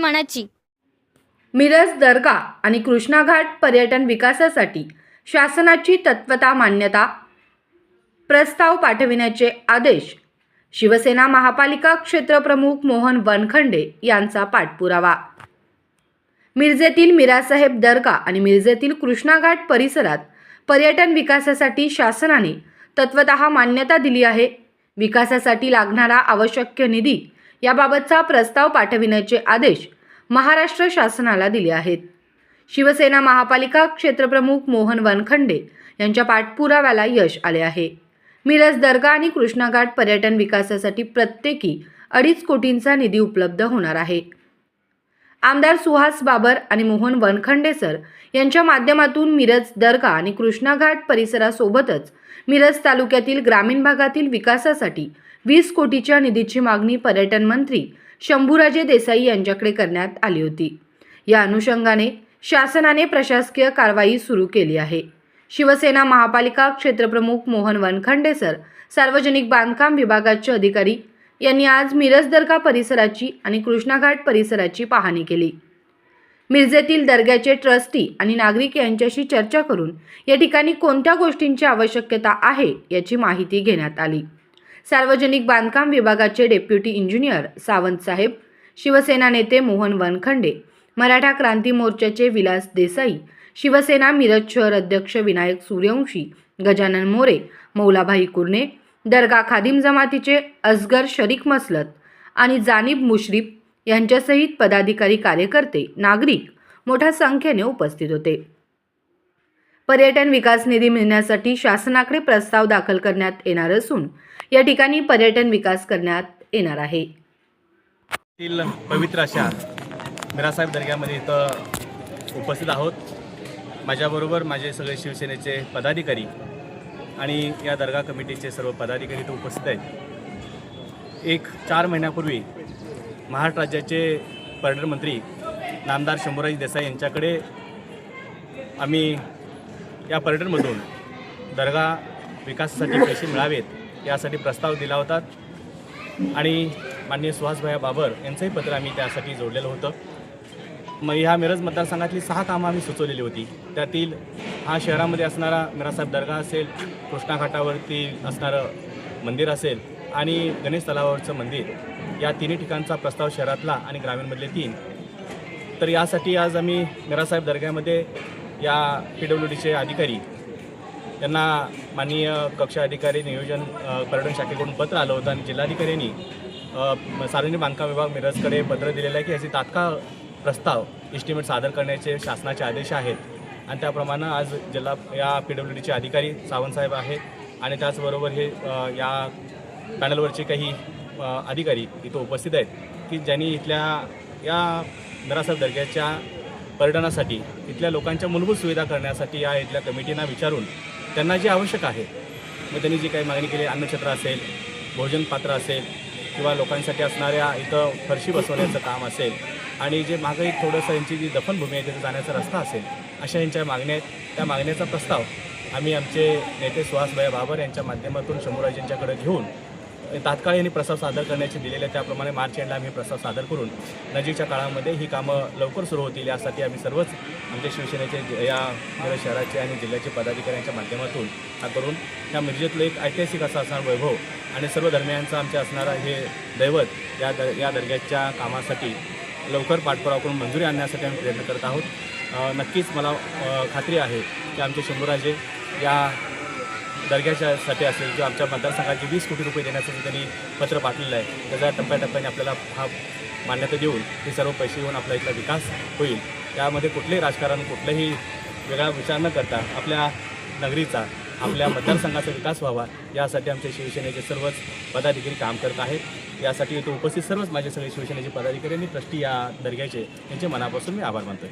मनाची। मिरज दर्गा आणि कृष्णा घाट पर्यटन विकासासाठी शासनाची तत्वता मान्यता प्रस्ताव पाठविण्याचे आदेश। शिवसेना महापालिका क्षेत्रप्रमुख मोहन वनखंडे यांचा पाठपुरावा। मिरजेतील मीरासाहेब दर्गा आणि मिरजेतील कृष्णा घाट परिसरात पर्यटन विकासासाठी शासनाने तत्वतः मान्यता दिली आहे। विकासासाठी लागणारा आवश्यक निधी याबाबतचा प्रस्ताव पाठविण्याचे आदेश महाराष्ट्र शासनाला दिले आहेत। शिवसेना महापालिका क्षेत्रप्रमुख मोहन वनखंडे यांच्या पाठपुराव्याला यश आले आहे। मिरज दर्गा आणि कृष्णा घाट पर्यटन विकासासाठी प्रत्येकी 2.5 कोटींचा निधी उपलब्ध होणार आहे। आमदार सुहास बाबर आणि मोहन वनखंडे सर यांच्या माध्यमातून मिरज दर्गा आणि कृष्णा घाट परिसरासोबतच मिरज तालुक्यातील ग्रामीण भागातील विकासासाठी 20 कोटीच्या निधीची मागणी पर्यटन मंत्री शंभूराजे देसाई यांच्याकडे करण्यात आली होती। या अनुषंगाने शासनाने प्रशासकीय कारवाई सुरू केली आहे। शिवसेना महापालिका क्षेत्रप्रमुख मोहन वनखंडे सर, सार्वजनिक बांधकाम विभागाचे अधिकारी यांनी आज मिरज दर्गा परिसराची आणि कृष्णा घाट परिसराची पाहणी केली। मिरजेतील दर्ग्याचे ट्रस्टी आणि नागरिक यांच्याशी चर्चा करून या ठिकाणी कोणत्या गोष्टींची आवश्यकता आहे याची माहिती घेण्यात आली। सार्वजनिक बांधकाम विभागाचे डेप्युटी इंजिनियर सावंत साहेब, शिवसेना नेते मोहन वनखंडे, मराठा क्रांती मोर्चाचे विलास देसाई, शिवसेना मिरज शहर अध्यक्ष विनायक सूर्यवंशी, गजानन मोरे, मौलाभाई कुर्णे, दर्गा खादिम जमातीचे असगर शरीक मसलत आणि जानिब मुश्रीफ यांच्यासहित पदाधिकारी, कार्यकर्ते, नागरिक मोठ्या संख्येने उपस्थित होते। पर्यटन विकास निधी मिळण्यासाठी शासनाकडे प्रस्ताव दाखल करण्यात येणार असून या ठिकाणी पर्यटन विकास करण्यात येणार आहे। पवित्र अशा मीरासाहेब दर्ग्यामध्ये इथं उपस्थित आहोत। माझ्याबरोबर माझे सगळे शिवसेनेचे पदाधिकारी आणि या दर्गा कमिटीचे सर्व पदाधिकारी इथं उपस्थित आहेत। 4 महिन्यापूर्वी महाराष्ट्र राज्याचे पर्यटन मंत्री नामदार शंभूराज देसाई यांच्याकडे आम्ही या पर्यटनमधून दर्गा विकासासाठी पैसे मिळावेत यासाठी प्रस्ताव दिला होता आणि माननीय सुहासभाई बाबर यांचंही पत्र आम्ही त्यासाठी जोडलेलं होतं। मग ह्या मिरज मतदारसंघातली 6 कामं आम्ही सुचवलेली होती। त्यातील हा शहरामध्ये असणारा मीरासाहेब दर्गा असेल, कृष्णा घाटावरती असणारं मंदिर असेल आणि गणेश तलावावरचं मंदिर, या तिन्ही ठिकाणचा प्रस्ताव शहरातला आणि ग्रामीणमधले 3। तर यासाठी आज आम्ही मीरासाहेब दर्ग्यामध्ये या PWDचे अधिकारी त्यांना माननीय कक्ष अधिकारी नियोजन पर्यटन शाखेकडून पत्र आलं होतं आणि जिल्हाधिकाऱ्यांनी सार्वजनिक बांधकाम विभाग मिरजकडे पत्र दिलेलं आहे की याची तात्काळ प्रस्ताव एस्टिमेट सादर करण्याचे शासनाचे आदेश आहेत। आणि त्याप्रमाणे आज या PWDचे अधिकारी सावंतसाहेब आहेत आणि त्याचबरोबर हे या पॅनलवरचे काही अधिकारी इथं उपस्थित आहेत की ज्यांनी इथल्या या मीरासाहेब दर्ग्याच्या पर्यटनासाठी इथल्या लोकांच्या मूलभूत सुविधा करण्यासाठी या इथल्या कमिटींना विचारून त्यांना जे आवश्यक आहे, मग त्यांनी जी काही मागणी केली, अन्नछत्र असेल, भोजन पात्र असेल किंवा लोकांसाठी असणाऱ्या इथं फरशी बसवण्याचं काम असेल आणि जे मागं एक थोडंसं यांची जी दफनभूमी आहे तिथे जाण्याचा रस्ता असेल, अशा यांच्या मागण्या आहेत। त्या मागण्याचा प्रस्ताव आम्ही आमचे नेते सुहासभाई बाबर यांच्या माध्यमातून शंभूराज यांच्याकडे घेऊन तात्काळ यांनी प्रस्ताव सादर करण्याचे दिलेले, त्याप्रमाणे मार्च एंडला आम्ही प्रस्ताव सादर करून नजीकच्या काळामध्ये ही कामं लवकर सुरू होतील यासाठी आम्ही सर्वच आमच्या शिवसेनेचे या मिरज शहराचे आणि जिल्ह्याचे पदाधिकाऱ्यांच्या माध्यमातून हा करून या मिरजेतलं एक ऐतिहासिक असा असणारा वैभव आणि सर्व धर्मियांचा आमच्या असणारा हे दैवत या दर्ग्याच्या कामासाठी लवकर पाठपुरावा करून मंजुरी आणण्यासाठी आम्ही प्रयत्न करत आहोत। नक्कीच मला खात्री आहे की आमचे शंभूराजे या दर्ग्याच्यासाठी असेल किंवा आमच्या मतदारसंघाचे 20 कोटी रुपये देण्याचं त्यांनी पत्र पाठवलेलं आहे, त्याच्या टप्प्याटप्प्याने आपल्याला हा मान्यता देऊन हे सर्व पैसे येऊन आपला इथला विकास होईल। त्यामध्ये कुठलेही राजकारण, कुठलाही वेगळा विचार न करता आपल्या नगरीचा, आपल्या मतदारसंघाचा विकास व्हावा यासाठी आमच्या शिवसेनेचे सर्वच पदाधिकारी काम करत आहेत। यासाठी इथं उपस्थित सर्वच माझे सगळे शिवसेनेचे पदाधिकारी आणि ट्रस्टी या दर्ग्याचे यांचे मनापासून मी आभार मानतो।